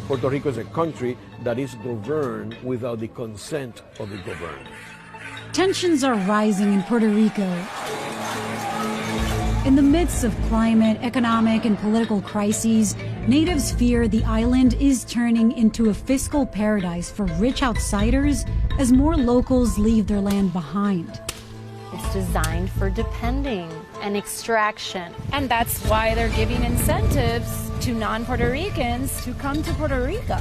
Puerto Rico is a country that is governed without the consent of the governed. Tensions are rising in Puerto Rico. In the midst of climate, economic, and political crises, natives fear the island is turning into a fiscal paradise for rich outsiders as more locals leave their land behind. It's designed for depending and extraction. And that's why they're giving incentives to non-Puerto Ricans to come to Puerto Rico.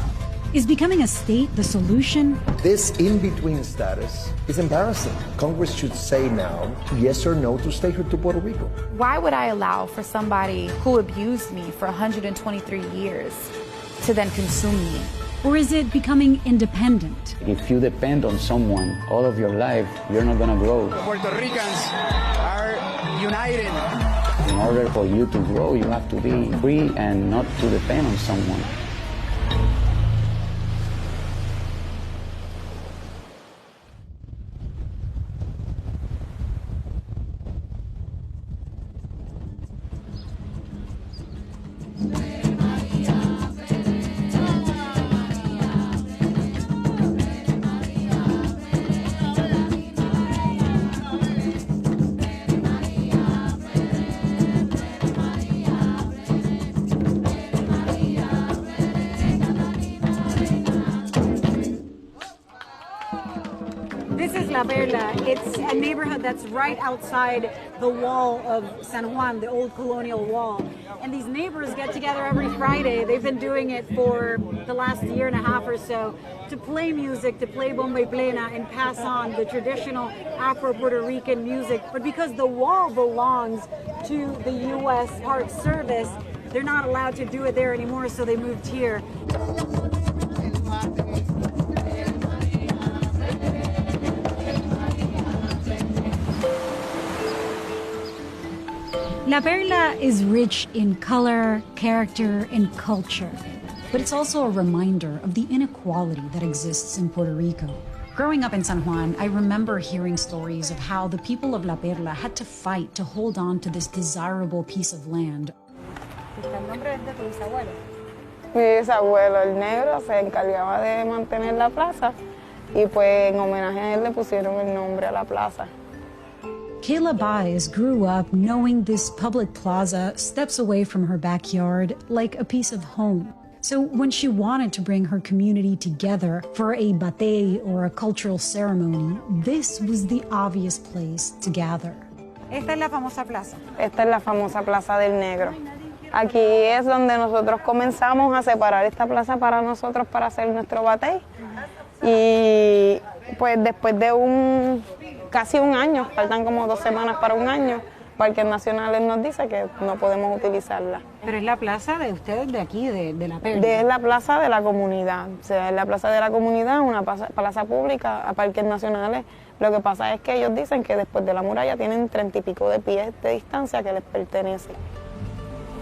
Is becoming a state the solution? This in-between status is embarrassing. Congress should say now yes or no to statehood to Puerto Rico. Why would I allow for somebody who abused me for 123 years to then consume me? Or is it becoming independent? If you depend on someone all of your life, you're not going to grow. Puerto Ricans are united. In order for you to grow, you have to be free and not to depend on someone. This is La Perla. It's a neighborhood that's right outside the wall of San Juan, the old colonial wall. And these neighbors get together every Friday. They've been doing it for the last year and a half or so to play music, to play bomba y plena and pass on the traditional Afro-Puerto Rican music. But because the wall belongs to the U.S. Park Service, they're not allowed to do it there anymore, so they moved here. La Perla is rich in color, character, and culture, but it's also a reminder of the inequality that exists in Puerto Rico. Growing up in San Juan, I remember hearing stories of how the people of La Perla had to fight to hold on to this desirable piece of land. Mi bisabuelo, el negro, se encargaba de mantener la plaza y pues en homenaje a él le pusieron el nombre a la plaza. Kayla Baez grew up knowing this public plaza steps away from her backyard like a piece of home. So when she wanted to bring her community together for a batey or a cultural ceremony, this was the obvious place to gather. Esta es la famosa plaza. Esta es la famosa Plaza del Negro. Aquí es donde nosotros comenzamos a separar esta plaza para nosotros para hacer nuestro batey. Y pues después de casi un año, faltan como 2 semanas para un año, Parques Nacionales nos dice que no podemos utilizarla. Pero es la plaza de ustedes de aquí, de La Perla. Es la plaza de la comunidad, o sea, es la plaza de la comunidad, una plaza pública a Parques Nacionales. Lo que pasa es que ellos dicen que después de la muralla tienen 30 y pico de pies de distancia que les pertenece.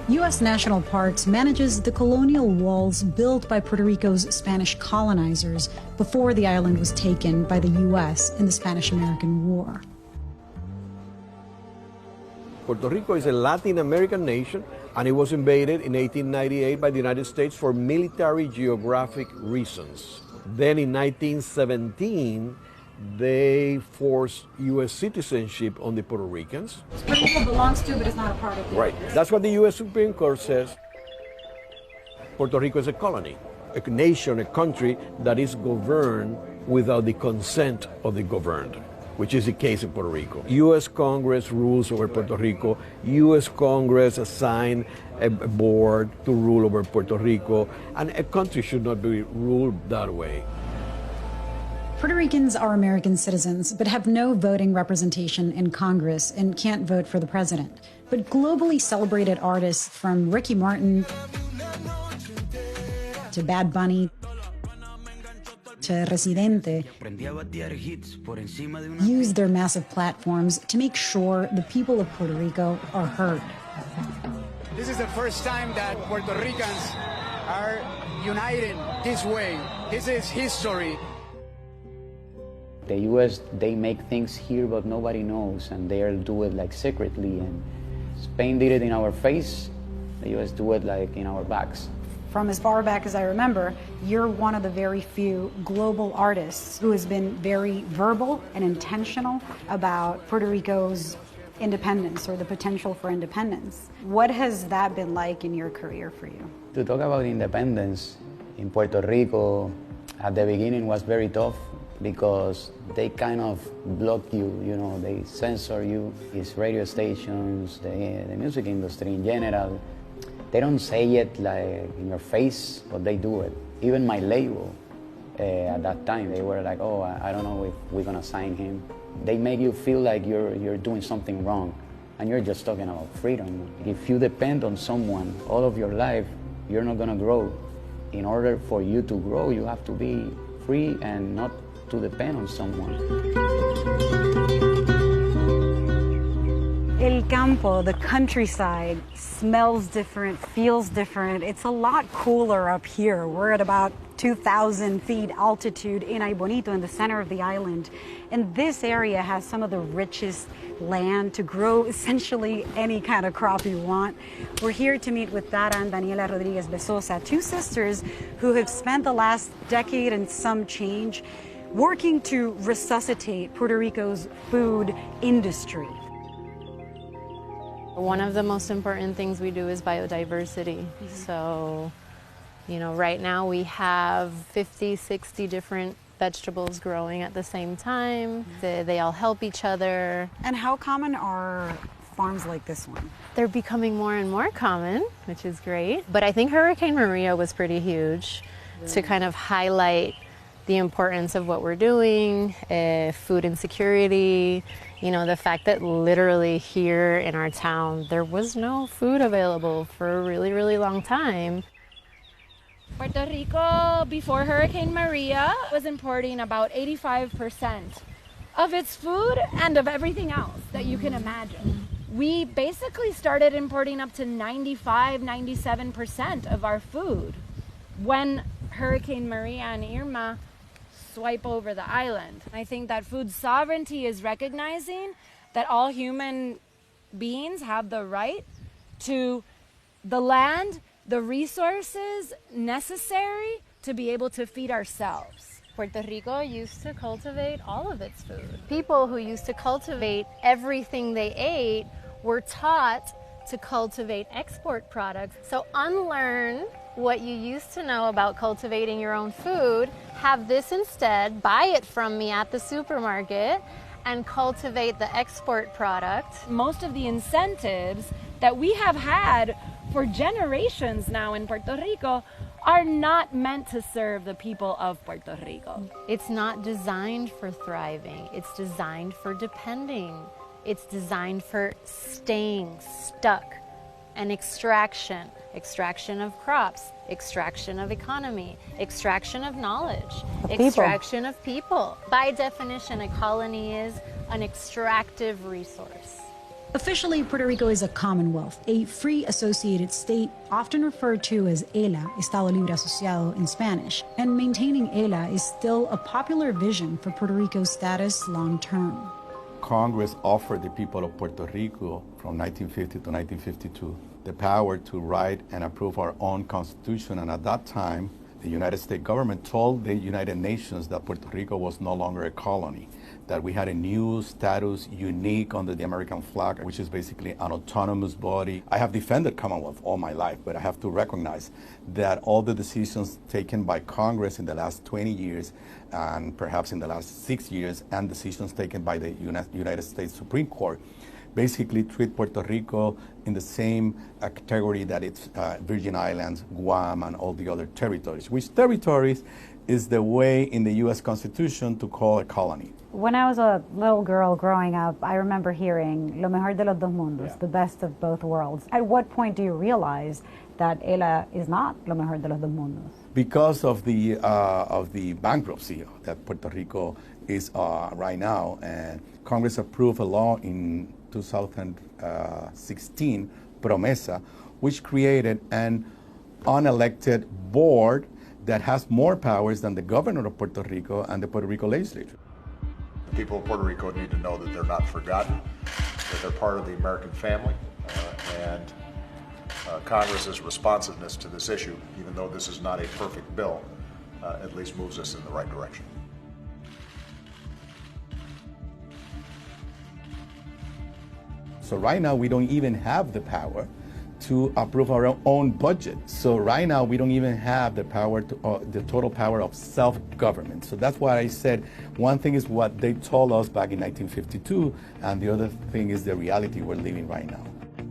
U.S. National Parks manages the colonial walls built by Puerto Rico's Spanish colonizers before the island was taken by the U.S. in the Spanish-American War. Puerto Rico is a Latin American nation, and it was invaded in 1898 by the United States for military geographic reasons. Then in 1917, they forced U.S. citizenship on the Puerto Ricans. Puerto Rico belongs to, but it's not a part of it. Right. That's what the U.S. Supreme Court says. Puerto Rico is a colony, a nation, a country that is governed without the consent of the governed, which is the case in Puerto Rico. U.S. Congress rules over Puerto Rico. U.S. Congress assigned a board to rule over Puerto Rico, and a country should not be ruled that way. Puerto Ricans are American citizens, but have no voting representation in Congress and can't vote for the president. But globally celebrated artists from Ricky Martin to Bad Bunny to Residente use their massive platforms to make sure the people of Puerto Rico are heard. This is the first time that Puerto Ricans are united this way. This is history. The U.S., they make things here, but nobody knows, and they'll do it like secretly. And Spain did it in our face. The U.S. do it like in our backs. From as far back as I remember, you're one of the very few global artists who has been very verbal and intentional about Puerto Rico's independence or the potential for independence. What has that been like in your career for you? To talk about independence in Puerto Rico at the beginning was very tough because they kind of block you, you know, they censor you. It's radio stations, the music industry in general. They don't say it like in your face, but they do it. Even my label at that time, they were like, oh, I don't know if we're gonna sign him. They make you feel like you're doing something wrong, and you're just talking about freedom. If you depend on someone all of your life, you're not gonna grow. In order for you to grow, you have to be free and not to depend on someone. El campo, the countryside, smells different, feels different. It's a lot cooler up here. We're at about 2,000 feet altitude in Ay Bonito in the center of the island. And this area has some of the richest land to grow essentially any kind of crop you want. We're here to meet with Dara and Daniela Rodriguez Besosa, two sisters who have spent the last decade and some change working to resuscitate Puerto Rico's food industry. One of the most important things we do is biodiversity. So, you know, right now we have 50, 60 different vegetables growing at the same time. They all help each other. And how common are farms like this one? They're becoming more and more common, which is great. But I think Hurricane Maria was pretty huge to kind of highlight the importance of what we're doing, food insecurity, you know, the fact that literally here in our town, there was no food available for a really, really long time. Puerto Rico, before Hurricane Maria, was importing about 85% of its food and of everything else that you can imagine. We basically started importing up to 95, 97% of our food when Hurricane Maria and Irma swipe over the island. I think that food sovereignty is recognizing that all human beings have the right to the land, the resources necessary to be able to feed ourselves. Puerto Rico used to cultivate all of its food. People who used to cultivate everything they ate were taught to cultivate export products. So unlearn what you used to know about cultivating your own food, have this instead, buy it from me at the supermarket, and cultivate the export product. Most of the incentives that we have had for generations now in Puerto Rico are not meant to serve the people of Puerto Rico. It's not designed for thriving, it's designed for depending. It's designed for staying stuck and extraction of crops, extraction of economy, extraction of knowledge, extraction of people. By definition, a colony is an extractive resource. Officially, Puerto Rico is a commonwealth, a free associated state, often referred to as ELA, Estado Libre Asociado in Spanish. And maintaining ELA is still a popular vision for Puerto Rico's status long term. Congress offered the people of Puerto Rico from 1950 to 1952 the power to write and approve our own constitution. And at that time, the United States government told the United Nations that Puerto Rico was no longer a colony, that we had a new status unique under the American flag, which is basically an autonomous body. I have defended Commonwealth all my life, but I have to recognize that all the decisions taken by Congress in the last 20 years and perhaps in the last 6 years, and decisions taken by the United States Supreme Court, basically treat Puerto Rico in the same category that it's Virgin Islands, Guam, and all the other territories, which territories is the way in the U.S. Constitution to call a colony. When I was a little girl growing up, I remember hearing lo mejor de los dos mundos, the best of both worlds. At what point do you realize that ELA is not lo mejor de los dos mundos? Because of the bankruptcy that Puerto Rico is right now, and Congress approved a law in 2016, Promesa, which created an unelected board that has more powers than the governor of Puerto Rico and the Puerto Rico legislature. People of Puerto Rico need to know that they're not forgotten, that they're part of the American family, and Congress's responsiveness to this issue, even though this is not a perfect bill, at least moves us in the right direction. So right now, we don't even have the power to approve our own budget. So right now, we don't even have the power, the total power of self-government. So that's why I said one thing is what they told us back in 1952, and the other thing is the reality we're living right now.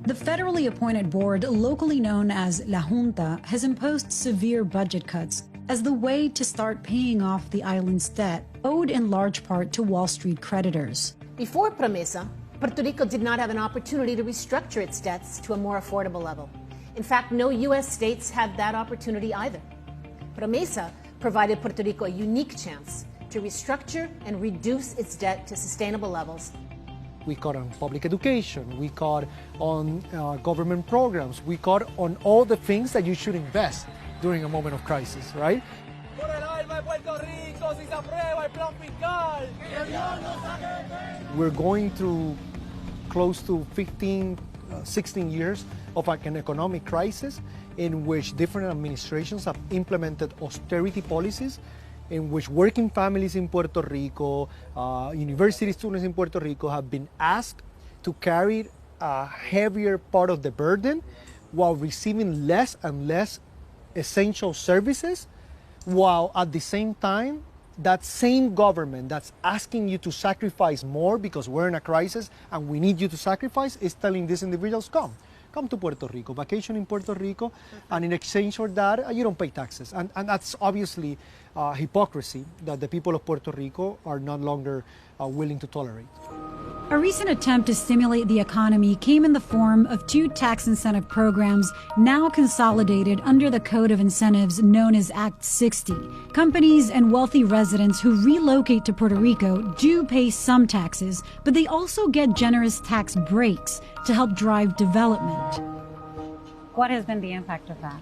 The federally appointed board, locally known as La Junta, has imposed severe budget cuts as the way to start paying off the island's debt, owed in large part to Wall Street creditors. Before Promesa, Puerto Rico did not have an opportunity to restructure its debts to a more affordable level. In fact, no U.S. states had that opportunity either. Promesa provided Puerto Rico a unique chance to restructure and reduce its debt to sustainable levels. We cut on public education, we cut on government programs, we cut on all the things that you should invest during a moment of crisis, right? We're going through close to 15, 16 years of an economic crisis in which different administrations have implemented austerity policies in which working families in Puerto Rico, university students in Puerto Rico have been asked to carry a heavier part of the burden while receiving less and less essential services, while at the same time, that same government that's asking you to sacrifice more because we're in a crisis and we need you to sacrifice is telling these individuals, come to Puerto Rico, vacation in Puerto Rico, and in exchange for that, you don't pay taxes. And that's obviously hypocrisy that the people of Puerto Rico are no longer willing to tolerate. A recent attempt to stimulate the economy came in the form of 2 tax incentive programs now consolidated under the Code of Incentives known as Act 60. Companies and wealthy residents who relocate to Puerto Rico do pay some taxes, but they also get generous tax breaks to help drive development. What has been the impact of that?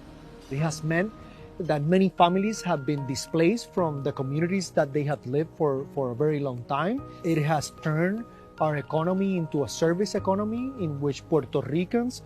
It has meant that many families have been displaced from the communities that they have lived for a very long time. It has turned our economy into a service economy in which Puerto Ricans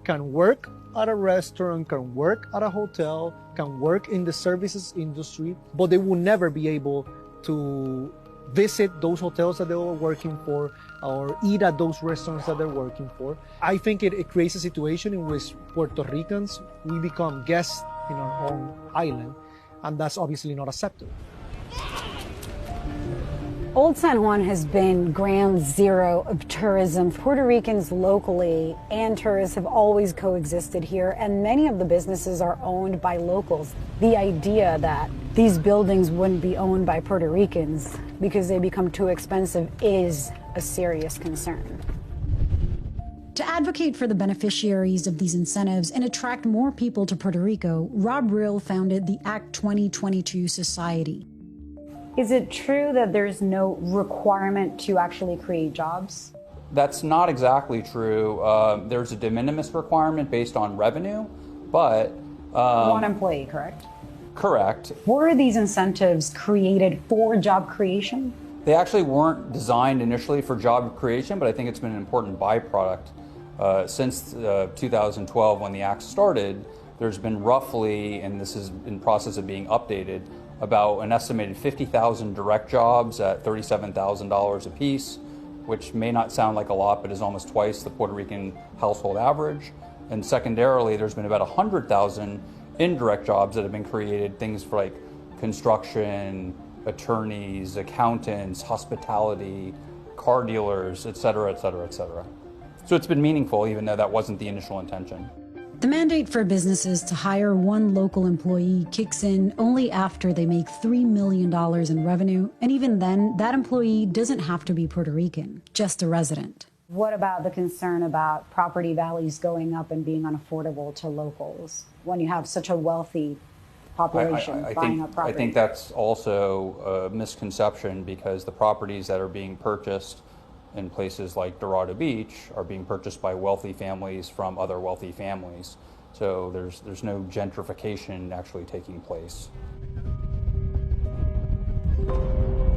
can work at a restaurant, can work at a hotel, can work in the services industry, but they will never be able to visit those hotels that they were working for or eat at those restaurants that they're working for. I think it creates a situation in which Puerto Ricans, we become guests in our own island, and that's obviously not acceptable. Old San Juan has been ground zero of tourism. Puerto Ricans locally and tourists have always coexisted here, and many of the businesses are owned by locals. The idea that these buildings wouldn't be owned by Puerto Ricans because they become too expensive is a serious concern. To advocate for the beneficiaries of these incentives and attract more people to Puerto Rico, Rob Rill founded the Act 2022 Society. Is it true that there's no requirement to actually create jobs? That's not exactly true. There's a de minimis requirement based on revenue, but... One employee, correct? Correct. Were these incentives created for job creation? They actually weren't designed initially for job creation, but I think it's been an important byproduct. Since 2012, when the Act started, there's been roughly, and this is in process of being updated, about an estimated 50,000 direct jobs at $37,000 apiece, which may not sound like a lot, but is almost twice the Puerto Rican household average. And secondarily, there's been about 100,000 indirect jobs that have been created, things for like construction, attorneys, accountants, hospitality, car dealers, et cetera, et cetera, et cetera. So it's been meaningful, even though that wasn't the initial intention. The mandate for businesses to hire one local employee kicks in only after they make $3 million in revenue, and even then, that employee doesn't have to be Puerto Rican, just a resident. What about the concern about property values going up and being unaffordable to locals when you have such a wealthy population buying up property? I think that's also a misconception, because the properties that are being purchased in places like Dorado Beach are being purchased by wealthy families from other wealthy families. So there's no gentrification actually taking place.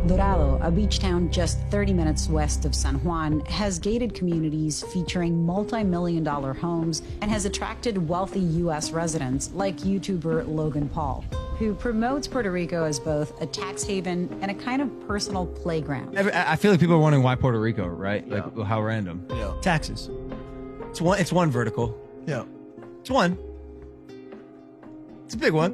Dorado, a beach town just 30 minutes west of San Juan, has gated communities featuring multi-million-dollar homes and has attracted wealthy U.S. residents like YouTuber Logan Paul, who promotes Puerto Rico as both a tax haven and a kind of personal playground. I feel like people are wondering why Puerto Rico, right? Yeah. Like, how random. Yeah. Taxes. It's one vertical. Yeah. It's one. It's a big one.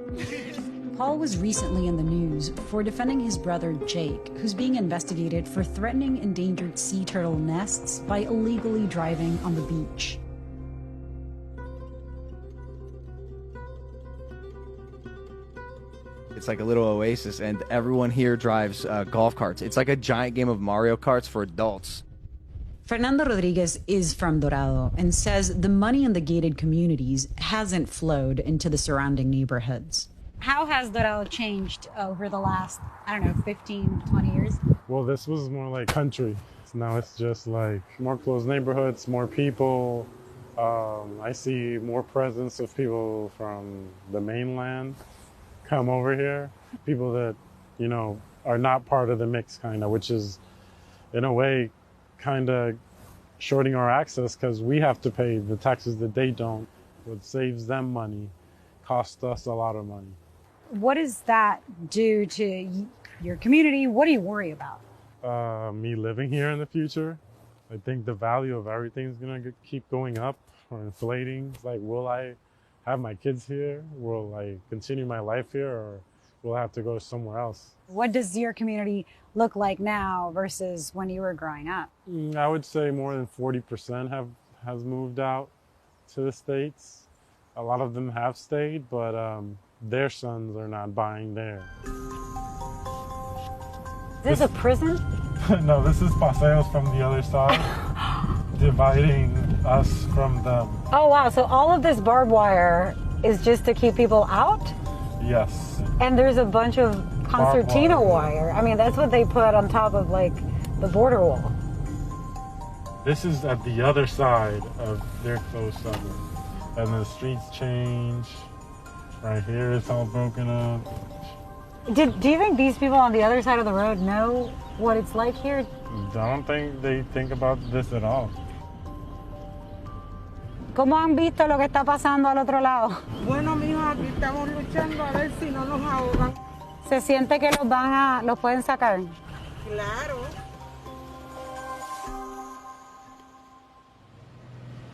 Paul was recently in the news for defending his brother Jake, who's being investigated for threatening endangered sea turtle nests by illegally driving on the beach. It's like a little oasis, and everyone here drives golf carts. It's like a giant game of Mario Karts for adults. Fernando Rodriguez is from Dorado and says the money in the gated communities hasn't flowed into the surrounding neighborhoods. How has Dorado changed over the last, 15, 20 years? Well, this was more like country. So now it's just like more closed neighborhoods, more people. I see more presence of people from the mainland come over here. People that, are not part of the mix, which is, in a way, kind of shorting our access because we have to pay the taxes that they don't. What saves them money costs us a lot of money. What does that do to your community? What do you worry about? Me living here in the future. I think the value of everything is going to keep going up or inflating. It's like, will I have my kids here? Will I continue my life here, or will I have to go somewhere else? What does your community look like now versus when you were growing up? I would say more than 40% has moved out to the States. A lot of them have stayed, but their sons are not buying there. Is this a prison? No, this is paseos from the other side, dividing us from them. Oh, wow. So all of this barbed wire is just to keep people out? Yes. And there's a bunch of concertina wire. I mean, that's what they put on top of, the border wall. This is at the other side of their closed summer. And the streets change. Right here, it's all broken up. Do you think these people on the other side of the road know what it's like here? I don't think they think about this at all. ¿Cómo han visto lo que está pasando al otro lado? Bueno, mijo, aquí estamos luchando a ver si no nos ahogan. ¿Se siente que los pueden sacar? Claro.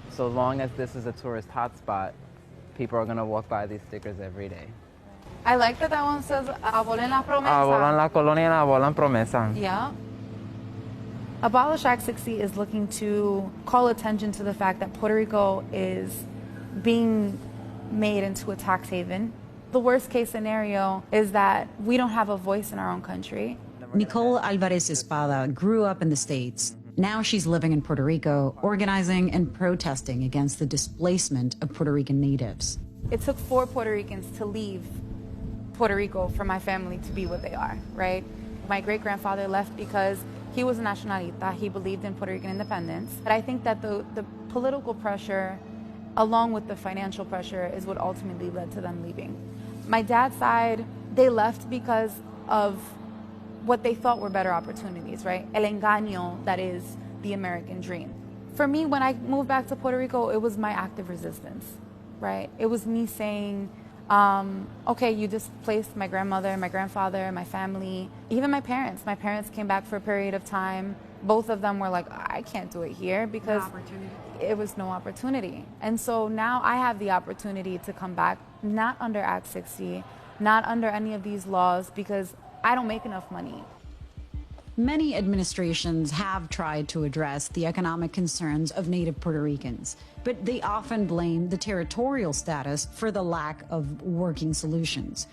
So long as this is a tourist hotspot, people are going to walk by these stickers every day. I like that one says, abolen la promesa. Abolan la colonia, abolan promesa. Yeah. Abolish Act 60 is looking to call attention to the fact that Puerto Rico is being made into a tax haven. The worst case scenario is that we don't have a voice in our own country. Nicole Alvarez Espada grew up in the States. Now she's living in Puerto Rico, organizing and protesting against the displacement of Puerto Rican natives. It took 4 Puerto Ricans to leave Puerto Rico for my family to be what they are, right? My great-grandfather left because he was a nacionalista. He believed in Puerto Rican independence. But I think that the political pressure, along with the financial pressure, is what ultimately led to them leaving. My dad's side, they left because of what they thought were better opportunities, right? El engaño that is the American dream. For me, when I moved back to Puerto Rico, it was my active resistance, right? It was me saying, okay, you displaced my grandmother, my grandfather, my family, even my parents. My parents came back for a period of time. Both of them were like, I can't do it here because it was no opportunity. And so now I have the opportunity to come back, not under Act 60, not under any of these laws, because I don't make enough money. Many administrations have tried to address the economic concerns of native Puerto Ricans, but they often blame the territorial status for the lack of working solutions.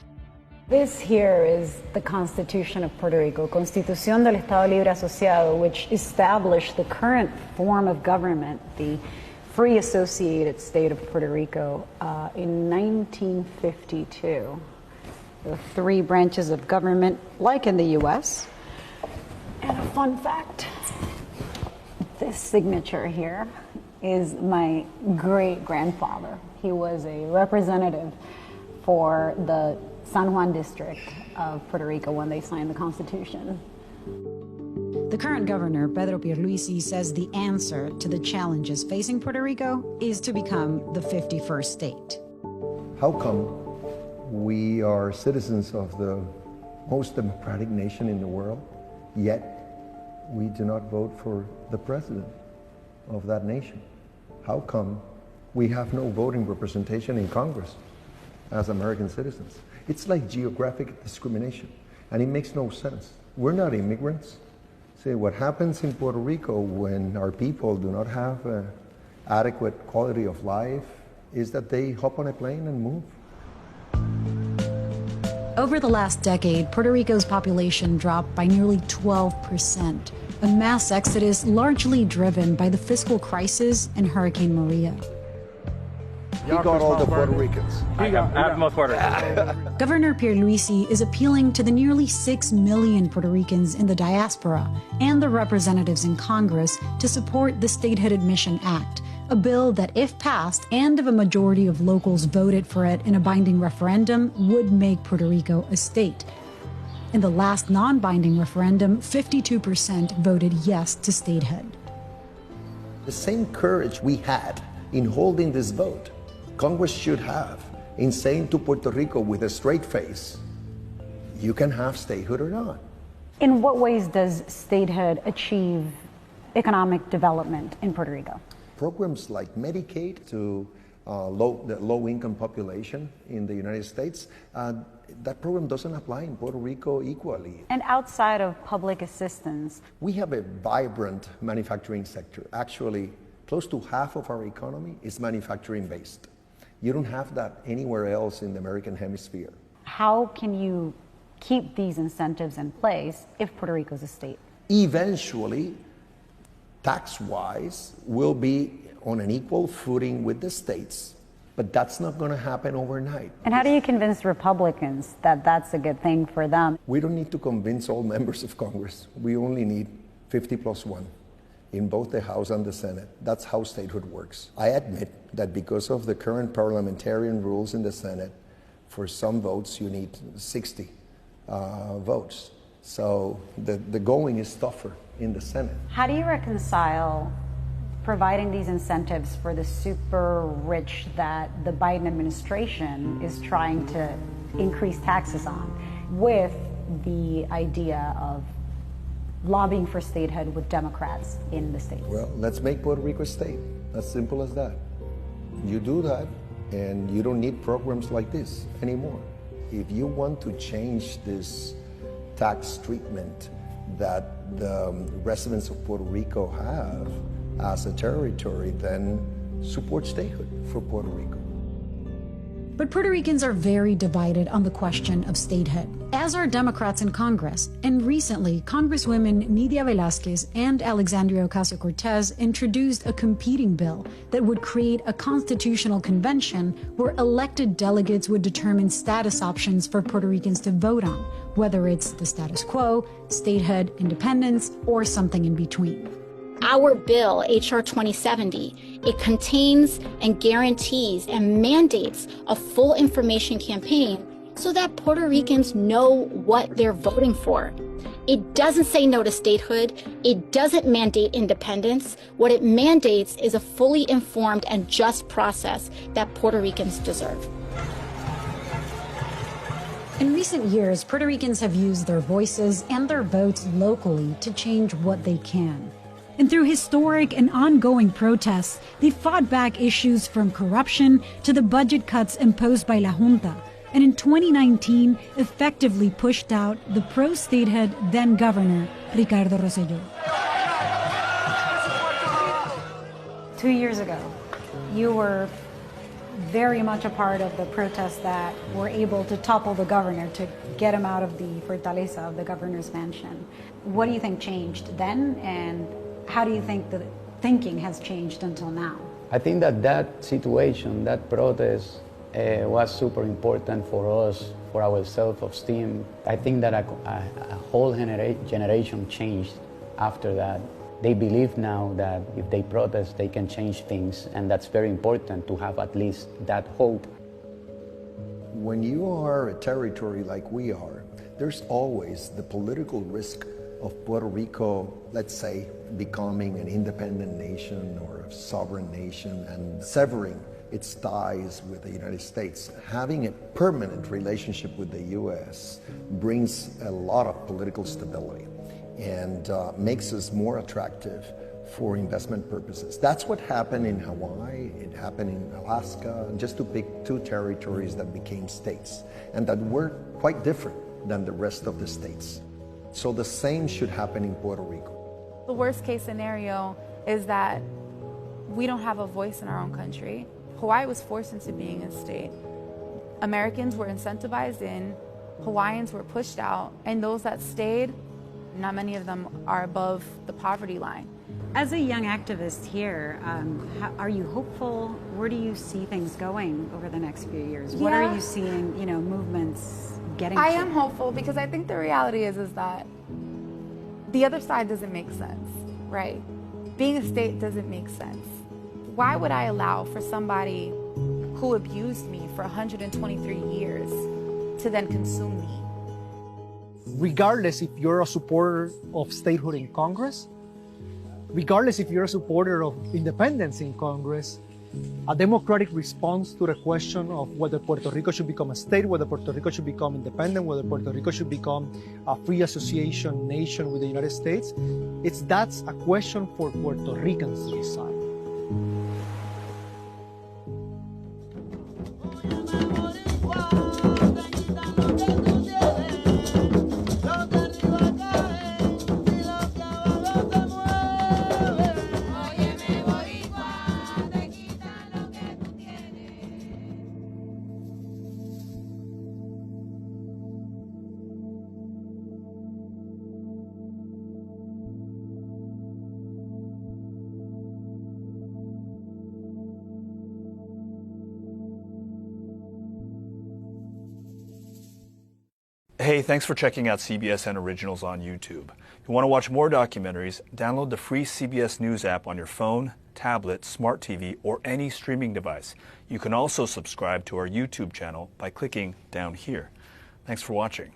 This here is the Constitution of Puerto Rico, Constitución del Estado Libre Asociado, which established the current form of government, the Free Associated State of Puerto Rico, in 1952. The 3 branches of government, like in the U.S. And a fun fact, this signature here is my great-grandfather. He was a representative for the San Juan district of Puerto Rico when they signed the Constitution. The current governor, Pedro Pierluisi, says the answer to the challenges facing Puerto Rico is to become the 51st state. How come we are citizens of the most democratic nation in the world, yet we do not vote for the president of that nation? How come we have no voting representation in Congress as American citizens? It's like geographic discrimination, and it makes no sense. We're not immigrants. See, what happens in Puerto Rico when our people do not have adequate quality of life is that they hop on a plane and move. Over the last decade, Puerto Rico's population dropped by nearly 12%, a mass exodus largely driven by the fiscal crisis and Hurricane Maria. He got all the Puerto Ricans. I have most Puerto Ricans. Governor Pierluisi is appealing to the nearly 6 million Puerto Ricans in the diaspora and the representatives in Congress to support the Statehood Admission Act, a bill that, if passed and if a majority of locals voted for it in a binding referendum, would make Puerto Rico a state. In the last non-binding referendum, 52% voted yes to statehood. The same courage we had in holding this vote, Congress should have in saying to Puerto Rico with a straight face, you can have statehood or not. In what ways does statehood achieve economic development in Puerto Rico? Programs like Medicaid to the low-income population in the United States, that program doesn't apply in Puerto Rico equally. And outside of public assistance? We have a vibrant manufacturing sector. Actually, close to half of our economy is manufacturing-based. You don't have that anywhere else in the American hemisphere. How can you keep these incentives in place if Puerto Rico is a state? Eventually, tax-wise, we'll be on an equal footing with the states, but that's not going to happen overnight. And how do you convince Republicans that that's a good thing for them? We don't need to convince all members of Congress. We only need 50+1 in both the House and the Senate. That's how statehood works. I admit that because of the current parliamentarian rules in the Senate, for some votes you need 60 votes. So the going is tougher in the Senate. How do you reconcile providing these incentives for the super rich that the Biden administration is trying to increase taxes on with the idea of lobbying for statehood with Democrats in the states? Well, let's make Puerto Rico a state. As simple as that. You do that, and you don't need programs like this anymore. If you want to change this tax treatment that the residents of Puerto Rico have as a territory, then support statehood for Puerto Rico. But Puerto Ricans are very divided on the question of statehood, as are Democrats in Congress. And recently, Congresswomen Nydia Velázquez and Alexandria Ocasio-Cortez introduced a competing bill that would create a constitutional convention where elected delegates would determine status options for Puerto Ricans to vote on, whether it's the status quo, statehood, independence, or something in between. Our bill, H.R. 2070, it contains and guarantees and mandates a full information campaign so that Puerto Ricans know what they're voting for. It doesn't say no to statehood. It doesn't mandate independence. What it mandates is a fully informed and just process that Puerto Ricans deserve. In recent years, Puerto Ricans have used their voices and their votes locally to change what they can. And through historic and ongoing protests, they fought back issues from corruption to the budget cuts imposed by La Junta, and in 2019 effectively pushed out the pro-statehood then-governor, Ricardo Rosselló. 2 years ago, you were very much a part of the protests that were able to topple the governor, to get him out of the fortaleza of the governor's mansion. What do you think changed then, and how do you think the thinking has changed until now? I think that situation, that protest, was super important for us, for our self-esteem. I think that a whole generation changed after that. They believe now that if they protest, they can change things, and that's very important to have at least that hope. When you are a territory like we are, there's always the political risk of Puerto Rico, let's say, becoming an independent nation or a sovereign nation and severing its ties with the United States. Having a permanent relationship with the U.S. brings a lot of political stability and makes us more attractive for investment purposes. That's what happened in Hawaii, it happened in Alaska, just to pick two territories that became states and that were quite different than the rest of the states. So the same should happen in Puerto Rico. The worst case scenario is that we don't have a voice in our own country. Hawaii was forced into being a state. Americans were incentivized in, Hawaiians were pushed out, and those that stayed, not many of them are above the poverty line. As a young activist here, are you hopeful? Where do you see things going over the next few years? What are you seeing, movements getting I to? am hopeful because I think the reality is that the other side doesn't make sense, right? Being a state doesn't make sense. Why would I allow for somebody who abused me for 123 years to then consume me? Regardless if you're a supporter of statehood in Congress, regardless if you're a supporter of independence in Congress, a democratic response to the question of whether Puerto Rico should become a state, whether Puerto Rico should become independent, whether Puerto Rico should become a free association nation with the United States, that's a question for Puerto Ricans to decide. Hey, thanks for checking out CBSN Originals on YouTube. If you want to watch more documentaries, download the free CBS News app on your phone, tablet, smart TV, or any streaming device. You can also subscribe to our YouTube channel by clicking down here. Thanks for watching.